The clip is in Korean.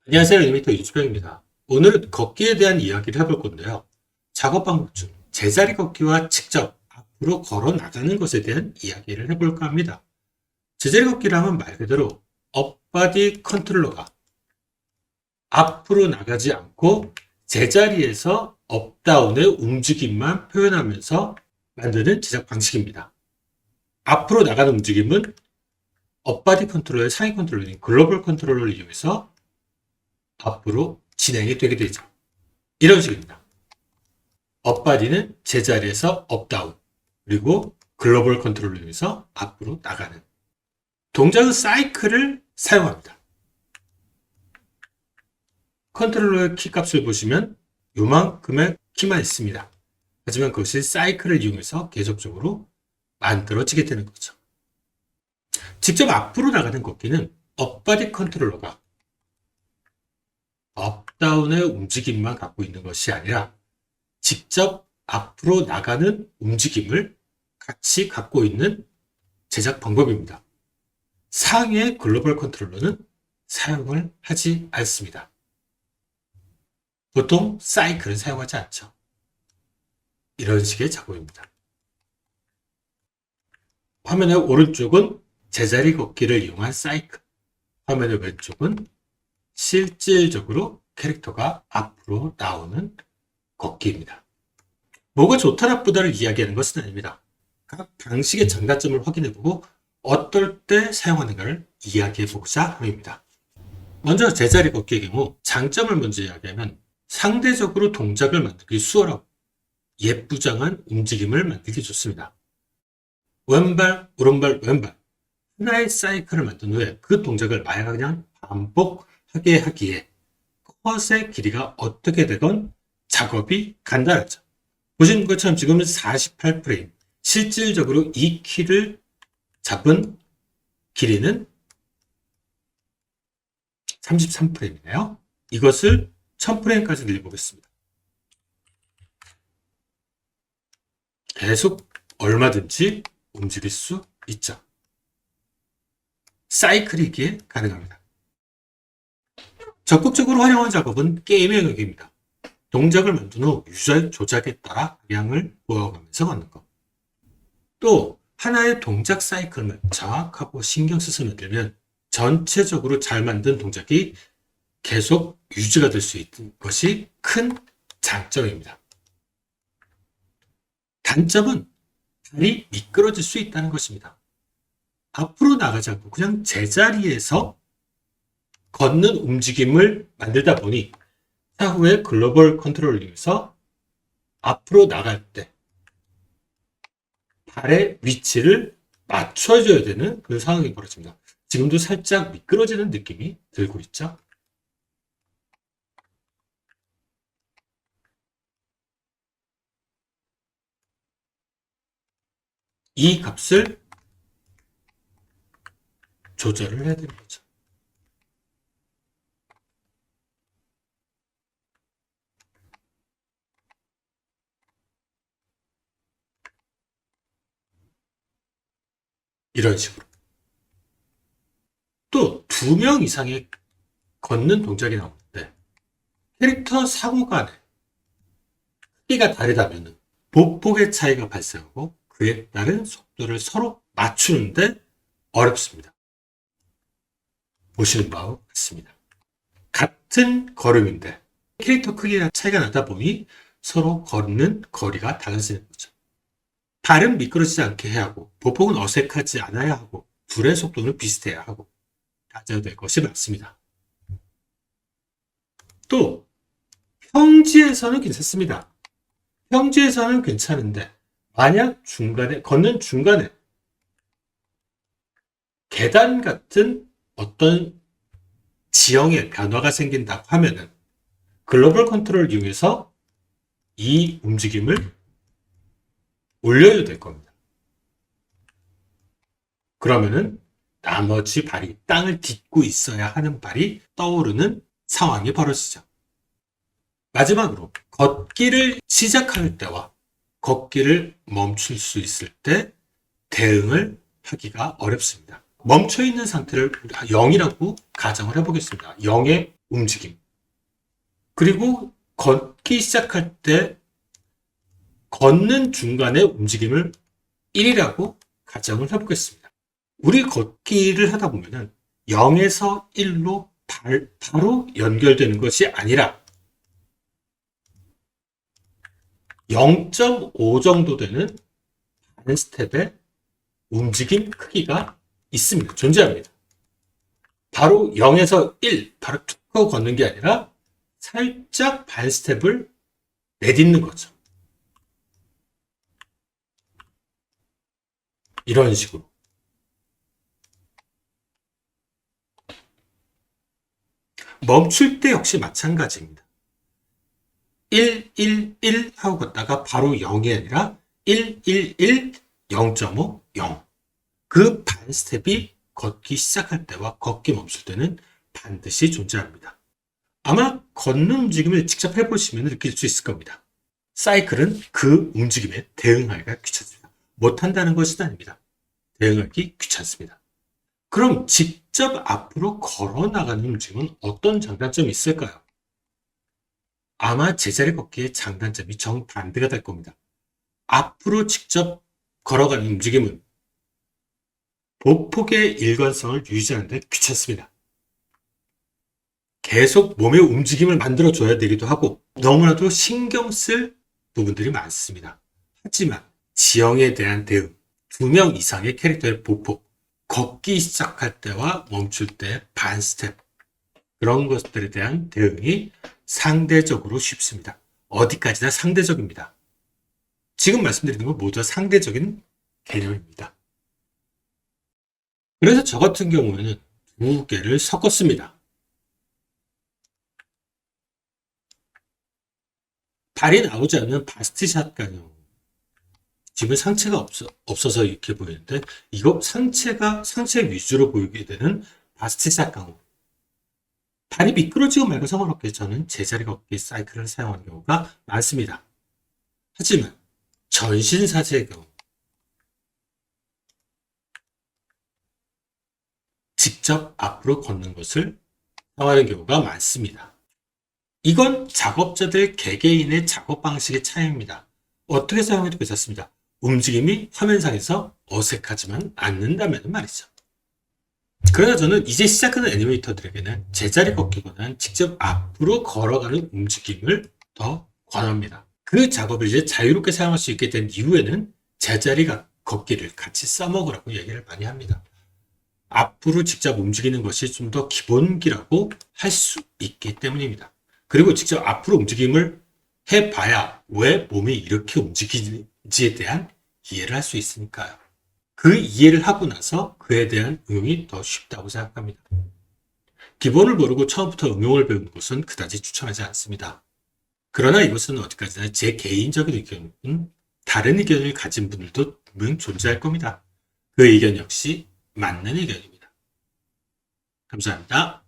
안녕하세요. 애니메이터 유주병입니다. 오늘은 걷기에 대한 이야기를 해볼 건데요. 작업 방법 중 제자리 걷기와 직접 앞으로 걸어 나가는 것에 대한 이야기를 해볼까 합니다. 제자리 걷기를 하면 말 그대로 업바디 컨트롤러가 앞으로 나가지 않고 제자리에서 업다운의 움직임만 표현하면서 만드는 제작 방식입니다. 앞으로 나가는 움직임은 업바디 컨트롤러의 상위 컨트롤러인 글로벌 컨트롤러를 이용해서 앞으로 진행이 되게 되죠. 이런 식입니다. 업바디는 제자리에서 업다운, 그리고 글로벌 컨트롤을 이용해서 앞으로 나가는 동작의 사이클을 사용합니다. 컨트롤러의 키값을 보시면 요만큼의 키만 있습니다. 하지만 그것이 사이클을 이용해서 계속적으로 만들어지게 되는 거죠. 직접 앞으로 나가는 걷기는 업바디 컨트롤러가 업다운의 움직임만 갖고 있는 것이 아니라 직접 앞으로 나가는 움직임을 같이 갖고 있는 제작 방법입니다. 상위의 글로벌 컨트롤러는 사용을 하지 않습니다. 보통 사이클은 사용하지 않죠. 이런 식의 작업입니다. 화면의 오른쪽은 제자리 걷기를 이용한 사이클, 화면의 왼쪽은 실질적으로 캐릭터가 앞으로 나오는 걷기입니다. 뭐가 좋다 나쁘다를 이야기하는 것은 아닙니다. 각 방식의 장단점을 확인해보고 어떨 때 사용하는가를 이야기해보고자 합니다. 먼저 제자리 걷기의 경우 장점을 먼저 이야기하면 상대적으로 동작을 만들기 수월하고 예쁘장한 움직임을 만들기 좋습니다. 왼발, 오른발, 왼발 하나의 사이클을 만든 후에 그 동작을 마냥 반복하게 하기에 컷의 길이가 어떻게 되건 작업이 간단하죠. 보시는 것처럼 지금은 48프레임, 실질적으로 이 키를 잡은 길이는 33프레임이네요. 이것을 1000프레임까지 늘려보겠습니다. 계속 얼마든지 움직일 수 있죠. 사이클이기에 가능합니다. 적극적으로 활용한 작업은 게임의 영역입니다. 동작을 만든 후 유저의 조작에 따라 방향을 보여가면서 걷는 것. 또 하나의 동작 사이클을 정확하고 신경 써서 만들면 전체적으로 잘 만든 동작이 계속 유지가 될 수 있는 것이 큰 장점입니다. 단점은 다리 미끄러질 수 있다는 것입니다. 앞으로 나가지 않고 그냥 제자리에서 걷는 움직임을 만들다 보니 차후에 글로벌 컨트롤을 이용해서 앞으로 나갈 때 발의 위치를 맞춰줘야 되는 그 상황이 벌어집니다. 지금도 살짝 미끄러지는 느낌이 들고 있죠. 이 값을 조절을 해야 되는 거죠. 이런 식으로. 또 2명 이상의 걷는 동작이 나오는데 캐릭터 상호 간에 크기가 다르다면 보폭의 차이가 발생하고 그에 따른 속도를 서로 맞추는데 어렵습니다. 보시는 바와 같습니다. 같은 걸음인데 캐릭터 크기가 차이가 나다 보니 서로 걷는 거리가 달라지는 거죠. 발은 미끄러지지 않게 해야 하고 보폭은 어색하지 않아야 하고 둘의 속도는 비슷해야 하고 가져야 될 것이 많습니다. 또 평지에서는 괜찮습니다. 평지에서는 괜찮은데 만약 걷는 중간에 계단 같은 어떤 지형의 변화가 생긴다고 하면은 글로벌 컨트롤을 이용해서 이 움직임을 올려야 될 겁니다. 그러면은 나머지 발이 땅을 딛고 있어야 하는 발이 떠오르는 상황이 벌어지죠. 마지막으로 걷기를 시작할 때와 걷기를 멈출 수 있을 때 대응을 하기가 어렵습니다. 멈춰있는 상태를 0이라고 가정을 해보겠습니다. 0의 움직임. 그리고 걷기 시작할 때 걷는 중간에 움직임을 1이라고 가정을 해보겠습니다. 우리 걷기를 하다 보면은 0에서 1로 바로 연결되는 것이 아니라 0.5 정도 되는 반 스텝의 움직임 크기가 있습니다. 존재합니다. 바로 0에서 1, 바로 툭 하고 걷는 게 아니라 살짝 반 스텝을 내딛는 거죠. 이런 식으로. 멈출 때 역시 마찬가지입니다. 1, 1, 1 하고 걷다가 바로 0이 아니라 1, 1, 1, 0.5, 0. 그 반 스텝이 걷기 시작할 때와 걷기 멈출 때는 반드시 존재합니다. 아마 걷는 움직임을 직접 해보시면 느낄 수 있을 겁니다. 사이클은 그 움직임에 대응하기가 귀찮습니다. 못한다는 것은 아닙니다. 대응하기 귀찮습니다. 그럼 직접 앞으로 걸어 나가는 움직임은 어떤 장단점이 있을까요? 아마 제자리 걷기의 장단점이 정반대가 될 겁니다. 앞으로 직접 걸어가는 움직임은 보폭의 일관성을 유지하는 데 귀찮습니다. 계속 몸의 움직임을 만들어줘야 되기도 하고 너무나도 신경 쓸 부분들이 많습니다. 하지만 지형에 대한 대응, 2명 이상의 캐릭터의 보폭, 걷기 시작할 때와 멈출 때 반 스텝, 그런 것들에 대한 대응이 상대적으로 쉽습니다. 어디까지나 상대적입니다. 지금 말씀드리는 건 모두 상대적인 개념입니다. 그래서 저 같은 경우에는 2개를 섞었습니다. 발이 나오지 않는 바스트샷 가능. 지금 상체가 없어서 이렇게 보이는데 이거 상체 위주로 보이게 되는 바스트샷 강호. 발이 미끄러지고 말고 상관없게 저는 제자리 걷기 사이클을 사용하는 경우가 많습니다. 하지만 전신사제의 경우 직접 앞으로 걷는 것을 사용하는 경우가 많습니다. 이건 작업자들 개개인의 작업 방식의 차이입니다. 어떻게 사용해도 괜찮습니다. 움직임이 화면상에서 어색하지만 않는다면 말이죠. 그러나 저는 이제 시작하는 애니메이터들에게는 제자리 걷기보다는 직접 앞으로 걸어가는 움직임을 더 권합니다. 그 작업을 이제 자유롭게 사용할 수 있게 된 이후에는 제자리 걷기를 같이 써먹으라고 얘기를 많이 합니다. 앞으로 직접 움직이는 것이 좀 더 기본기라고 할 수 있기 때문입니다. 그리고 직접 앞으로 움직임을 해봐야 왜 몸이 이렇게 움직이는지에 대한 이해를 할 수 있으니까요. 그 이해를 하고 나서 그에 대한 응용이 더 쉽다고 생각합니다. 기본을 모르고 처음부터 응용을 배우는 것은 그다지 추천하지 않습니다. 그러나 이것은 어디까지나 제 개인적인 의견은 다른 의견을 가진 분들도 분명 존재할 겁니다. 그 의견 역시 맞는 의견입니다. 감사합니다.